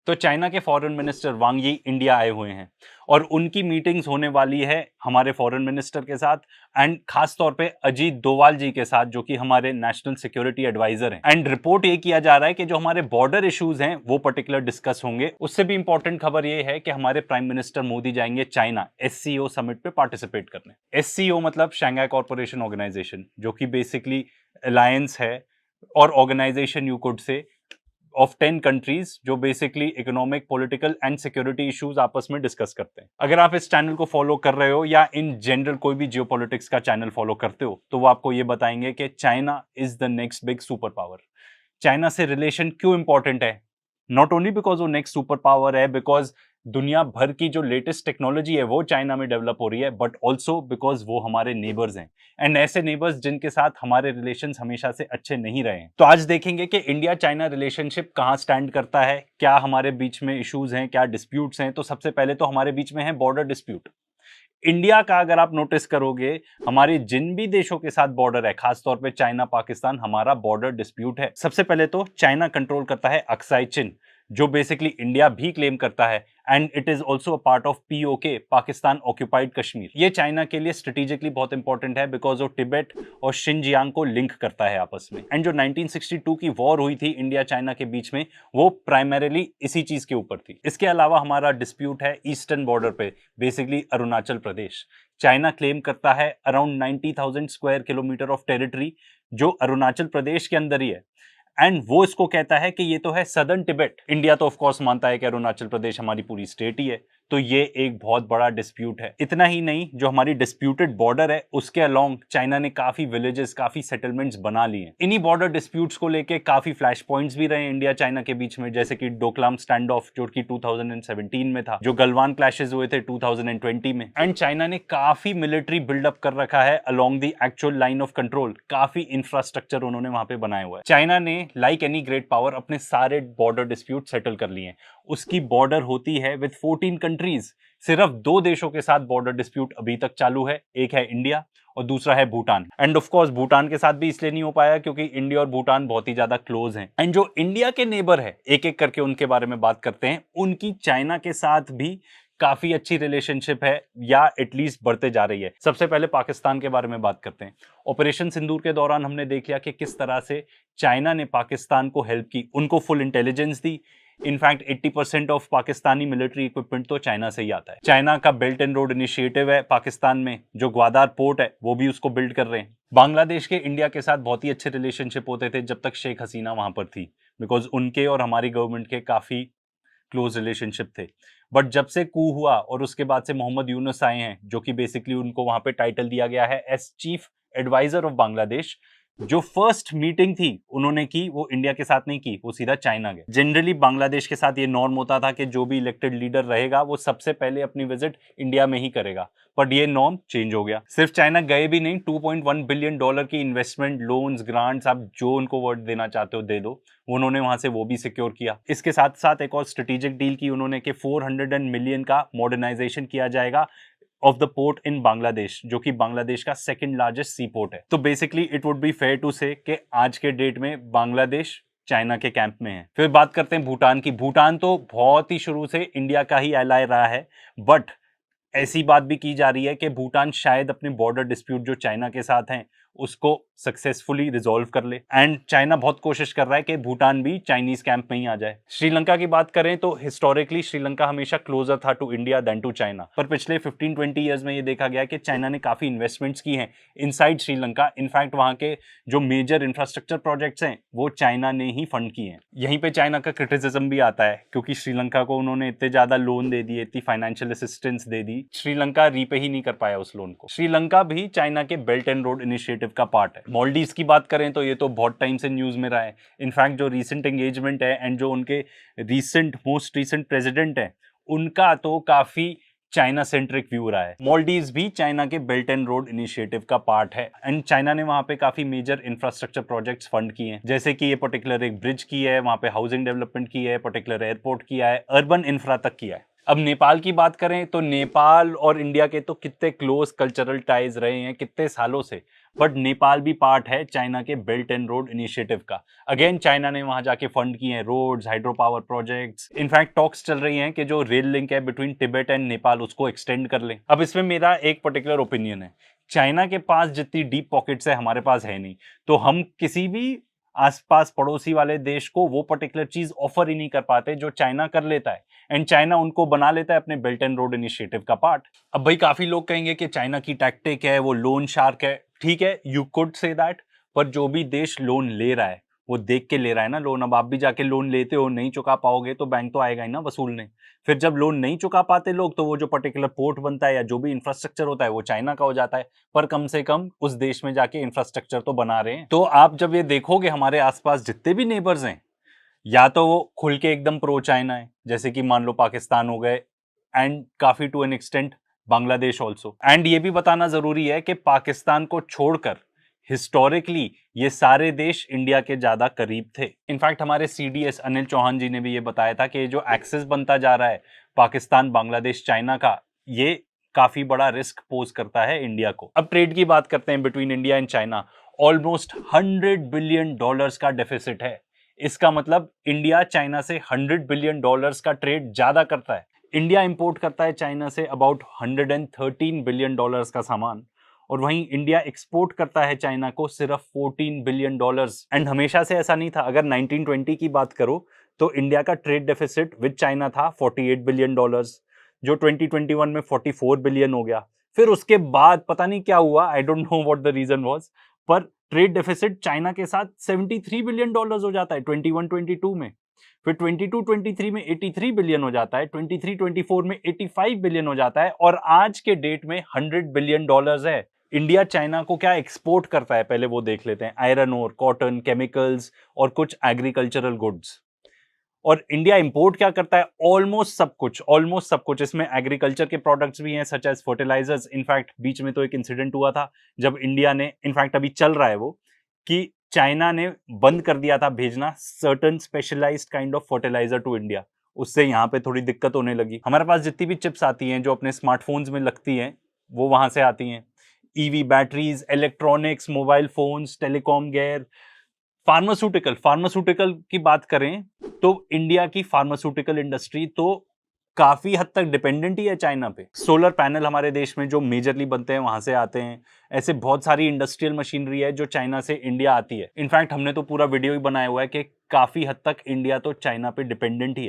तो चाइना के foreign minister वांग यी इंडिया आए हुए हैं और उनकी मीटिंग्स होने वाली है हमारे फॉरेन मिनिस्टर के साथ एंड खास तौर पे अजीत डोवाल जी के साथ, जो कि हमारे नेशनल सिक्योरिटी एडवाइजर हैं। एंड रिपोर्ट ये किया जा रहा है कि जो हमारे बॉर्डर इश्यूज हैं वो पर्टिकुलर डिस्कस होंगे। उससे भी इंपॉर्टेंट खबर ये है कि हमारे प्राइम मिनिस्टर मोदी जाएंगे चाइना एससीओ समिट पे पार्टिसिपेट करने। एससीओ मतलब शंघाई कॉर्पोरेशन ऑर्गेनाइजेशन, जो कि बेसिकली अलायंस है और organisation you could say of 10 countries जो basically economic, political and security issues आपस में डिस्कस करते हैं। अगर आप इस चैनल को फॉलो कर रहे हो या इन जनरल कोई भी जियोपॉलिटिक्स का चैनल फॉलो करते हो तो वो आपको ये बताएंगे कि China is the next big super power. China से रिलेशन क्यों इंपॉर्टेंट है? नॉट ओनली बिकॉज वो नेक्स्ट सुपर पावर है, बिकॉज दुनिया भर की जो लेटेस्ट टेक्नोलॉजी है वो चाइना में डेवलप हो रही है, बट ऑल्सो बिकॉज वो हमारे नेबर्स हैं एंड ऐसे नेबर्स जिनके साथ हमारे रिलेशंस हमेशा से अच्छे नहीं रहे हैं। तो आज देखेंगे कि इंडिया चाइना रिलेशनशिप कहां स्टैंड करता है, क्या हमारे बीच में इश्यूज हैं, क्या डिस्प्यूट्स हैं। तो सबसे पहले तो हमारे बीच में है बॉर्डर डिस्प्यूट। इंडिया का अगर आप नोटिस करोगे, हमारे जिन भी देशों के साथ बॉर्डर है, खासतौर पे चाइना, पाकिस्तान, हमारा बॉर्डर डिस्प्यूट है। सबसे पहले तो चाइना कंट्रोल करता है अक्साई चिन, जो बेसिकली इंडिया भी क्लेम करता है and it is also a part of PoK, Pakistan occupied Kashmir. ये चाइना के लिए स्ट्रेटेजिकली बहुत इंपॉर्टेंट है बिकॉज वो तिब्बत और शिनजियांग को लिंक करता है आपस में। एंड जो 1962 की वॉर हुई थी इंडिया चाइना के बीच में, वो प्राइमरीली इसी चीज के ऊपर थी। इसके अलावा हमारा डिस्प्यूट है ईस्टर्न बॉर्डर पे, basically Arunachal Pradesh. China claim करता है around 90,000 square kilometre of territory, जो अरुणाचल प्रदेश के अंदर ही है एंड वो इसको कहता है कि ये तो है सदर्न तिब्बत। इंडिया तो ऑफ कोर्स मानता है कि अरुणाचल प्रदेश हमारी पूरी स्टेट ही है। तो ये एक बहुत बड़ा डिस्प्यूट है। इतना ही नहीं, जो हमारी डिस्प्यूटेड बॉर्डर है उसके अलोंग चाइना ने काफी विलेजेस, काफी सेटलमेंट्स बना लिए हैं। इन्हीं बॉर्डर डिस्प्यूट्स को लेके काफी फ्लैश पॉइंट्स भी रहे इंडिया चाइना के बीच में, जैसे कि डोकलाम स्टैंड ऑफ जो कि 2017 में था, जो गलवान क्लैशेस हुए थे 2020 में। एंड चाइना ने काफी मिलिट्री बिल्डअप कर रखा है along the actual line of control, काफी इंफ्रास्ट्रक्चर उन्होंने वहां पे बनाया हुआ है। चाइना ने लाइक एनी ग्रेट पावर अपने सारे बॉर्डर डिस्प्यूट सेटल कर लिए हैं। उसकी बॉर्डर होती है विद 14 कंट्रीज। सिर्फ दो देशों के साथ बॉर्डर डिस्प्यूट अभी तक चालू है, एक है इंडिया और दूसरा है Bhutan. End of course Bhutan के साथ भी इसलिए नहीं हो पाया क्योंकि इंडिया और भूटान बहुत ही ज्यादा क्लोज हैं। एंड जो इंडिया के नेबर है, एक एक करके उनके बारे में बात करते हैं। उनकी चाइना के साथ भी काफी अच्छी रिलेशनशिप है या एटलीस्ट बढ़ते जा रही है। सबसे पहले पाकिस्तान के बारे में बात करते हैं। ऑपरेशन सिंदूर के दौरान हमने देख लिया कि किस तरह से चाइना ने पाकिस्तान को हेल्प की, उनको full intelligence the. In fact 80% of Pakistani military equipment तो चाइना से ही आता है। चाइना का बेल्ट एंड रोड इनिशिएटिव है पाकिस्तान में, जो ग्वादार पोर्ट है वो भी उसको बिल्ड कर रहे हैं। बांग्लादेश के इंडिया के साथ बहुत ही अच्छे रिलेशनशिप होते थे जब तक शेख हसीना वहां पर थी, बिकॉज उनके और हमारी गवर्नमेंट के काफी क्लोज रिलेशनशिप थे। बट जब से कू हुआ और उसके बाद से मोहम्मद यूनुस आए हैं, जो कि बेसिकली उनको वहां पे टाइटल दिया गया है as chief adviser of Bangladesh, जो फर्स्ट मीटिंग थी उन्होंने की वो इंडिया के साथ नहीं की, वो सीधा चाइना गए। जनरली बांग्लादेश के साथ ये नॉर्म होता था कि जो भी इलेक्टेड लीडर रहेगा वो सबसे पहले अपनी विजिट इंडिया में ही करेगा, बट ये नॉर्म चेंज हो गया। सिर्फ चाइना गए भी नहीं, $2.1 बिलियन की इन्वेस्टमेंट, लोन्स, ग्रांट्स, आप जो उनको वर्ड देना चाहते हो दे दो, उन्होंने वहां से वो भी सिक्योर किया। इसके साथ साथ एक और स्ट्रेटेजिक डील की उन्होंने कि 400 मिलियन का मॉडर्नाइजेशन किया जाएगा of the port in Bangladesh, जो कि बांग्लादेश का सेकंड लार्जेस्ट सी पोर्ट है। तो basically it would be fair to say कि आज के डेट में बांग्लादेश चाइना के कैंप में है। फिर बात करते हैं भूटान की। भूटान तो बहुत ही शुरू से इंडिया का ही एलाय रहा है, बट ऐसी बात भी की जा रही है कि भूटान शायद अपने बॉर्डर डिस्प्यूट जो चाइना के साथ हैं उसको सक्सेसफुली रिजॉल्व कर ले। एंड चाइना बहुत कोशिश कर रहा है कि भूटान भी चाइनीज कैंप में ही आ जाए। श्रीलंका की बात करें तो हिस्टोरिकली श्रीलंका हमेशा क्लोजर था to India then to China, पर पिछले 15-20 ईयर्स में ये देखा गया कि चाइना ने काफी इन्वेस्टमेंट्स की हैं इनसाइड श्रीलंका। इनफैक्ट वहां के जो मेजर इंफ्रास्ट्रक्चर प्रोजेक्ट्स हैं वो चाइना ने ही फंड किए हैं। यहीं पे चाइना का क्रिटिसिज्म भी आता है क्योंकि श्रीलंका को उन्होंने इतने ज्यादा लोन दे दिए, इतनी फाइनेंशियल असिस्टेंस दे दी, श्रीलंका रीपे ही नहीं कर पाया उस लोन को। श्रीलंका भी चाइना के बेल्ट एंड रोड इनिशिएटिव का पार्ट है। मालदीव्स की बात करें तो ये तो बहुत टाइम से न्यूज में रहा है। इनफैक्ट जो रीसेंट एंगेजमेंट है एंड जो उनके मोस्ट रीसेंट प्रेसिडेंट है, उनका तो काफी चाइना सेंट्रिक व्यू रहा है। मालदीव्स भी चाइना के बेल्ट एंड रोड इनिशिएटिव का पार्ट है एंड चाइना ने वहां पे काफी मेजर इंफ्रास्ट्रक्चर प्रोजेक्ट्स फंड किए हैं, जैसे कि ये पर्टिकुलर एक ब्रिज की है, वहां पे हाउसिंग डेवलपमेंट की है, पर्टिकुलर एयरपोर्ट किया है, अर्बन इंफ्रा तक किया है। अब नेपाल की बात करें तो नेपाल और इंडिया के तो कितने क्लोज कल्चरल टाइज रहे हैं कितने सालों से, बट नेपाल भी पार्ट है चाइना के बेल्ट एंड रोड इनिशिएटिव का। अगेन चाइना ने वहां जाके फंड किए हैं roads, hydro power projects. In fact talks चल रही हैं कि जो रेल लिंक है बिटवीन तिब्बत एंड नेपाल उसको एक्सटेंड कर लें। अब इसमें मेरा एक पर्टिकुलर ओपिनियन है, चाइना के पास जितनी डीप पॉकेट्स है हमारे पास है नहीं, तो हम किसी भी आसपास पड़ोसी वाले देश को वो पर्टिकुलर चीज ऑफर ही नहीं कर पाते जो चाइना कर लेता है, एंड चाइना उनको बना लेता है अपने बेल्ट एंड रोड इनिशिएटिव का पार्ट। अब भाई काफी लोग कहेंगे कि चाइना की टैक्टिक है, वो लोन शार्क है। ठीक है, यू कुड से दैट, पर जो भी देश लोन ले रहा है वो देख के ले रहा है ना लोन। अब आप भी जाके लोन लेते हो, नहीं चुका पाओगे तो बैंक तो आएगा ही ना वसूलने। फिर जब लोन नहीं चुका पाते लोग, तो वो जो पर्टिकुलर पोर्ट बनता है या जो भी इंफ्रास्ट्रक्चर होता है वो चाइना का हो जाता है, पर कम से कम उस देश में जाके इंफ्रास्ट्रक्चर तो बना रहे हैं। तो आप जब ये देखोगे हमारे आसपास जितने भी नेबर्स हैं, या तो वो खुल के एकदम प्रो चाइना है, जैसे कि मान लो पाकिस्तान हो गए, एंड काफी to an extent Bangladesh also. And ये भी बताना जरूरी है कि पाकिस्तान को छोड़कर हिस्टोरिकली ये सारे देश इंडिया के ज्यादा करीब थे। इनफैक्ट हमारे सीडीएस अनिल चौहान जी ने भी ये बताया था कि जो एक्सेस बनता जा रहा है पाकिस्तान, बांग्लादेश, चाइना का, ये काफी बड़ा रिस्क पोज करता है इंडिया को। अब ट्रेड की बात करते हैं between India and China. Almost $100 billion का डेफिसिट है। इसका मतलब इंडिया चाइना से $100 बिलियन का ट्रेड ज्यादा करता है। इंडिया इंपोर्ट करता है चाइना से अबाउट $113 बिलियन का सामान, और वहीं इंडिया एक्सपोर्ट करता है चाइना को सिर्फ $14 बिलियन। एंड हमेशा से ऐसा नहीं था। अगर 1920 की बात करो तो इंडिया का ट्रेड डेफिसिट विद चाइना था $48 बिलियन, जो 2021 में 44 बिलियन हो गया। फिर उसके बाद पता नहीं क्या हुआ, I don't know what the reason was, पर ट्रेड डेफिसिट चाइना के साथ $73 बिलियन हो जाता है 21-22 में। फिर 22-23 में 83 बिलियन हो जाता है, 23-24 में 85 बिलियन हो जाता है, और आज के डेट में $100 बिलियन है। इंडिया चाइना को क्या एक्सपोर्ट करता है पहले वो देख लेते हैं। आयरन ओर, कॉटन, केमिकल्स और कुछ एग्रीकल्चरल गुड्स। और इंडिया इंपोर्ट क्या करता है? ऑलमोस्ट सब कुछ, ऑलमोस्ट सब कुछ। इसमें एग्रीकल्चर के प्रोडक्ट्स भी हैं सच एज फर्टिलाइजर्स। इनफैक्ट बीच में तो एक इंसिडेंट हुआ था जब इंडिया ने, इनफैक्ट अभी चल रहा है वो, कि चाइना ने बंद कर दिया था भेजना certain specialised kind of fertiliser to India. उससे यहाँ पे थोड़ी दिक्कत होने लगी। हमारे पास जितनी भी चिप्स आती हैं जो अपने स्मार्टफोन्स में लगती हैं वो वहां से आती हैं। EV batteries, electronics, mobile phones, telecom gear, pharmaceutical की बात करें तो इंडिया की फार्मास्यूटिकल इंडस्ट्री तो काफी हद तक डिपेंडेंट ही है चाइना पे। सोलर पैनल हमारे देश में जो मेजरली बनते हैं वहां से आते हैं। ऐसे बहुत सारी इंडस्ट्रियल मशीनरी है जो चाइना से इंडिया आती है। इनफैक्ट हमने तो पूरा वीडियो ही बनाया हुआ है कि काफी हद तक इंडिया तो चाइना पे डिपेंडेंट ही है।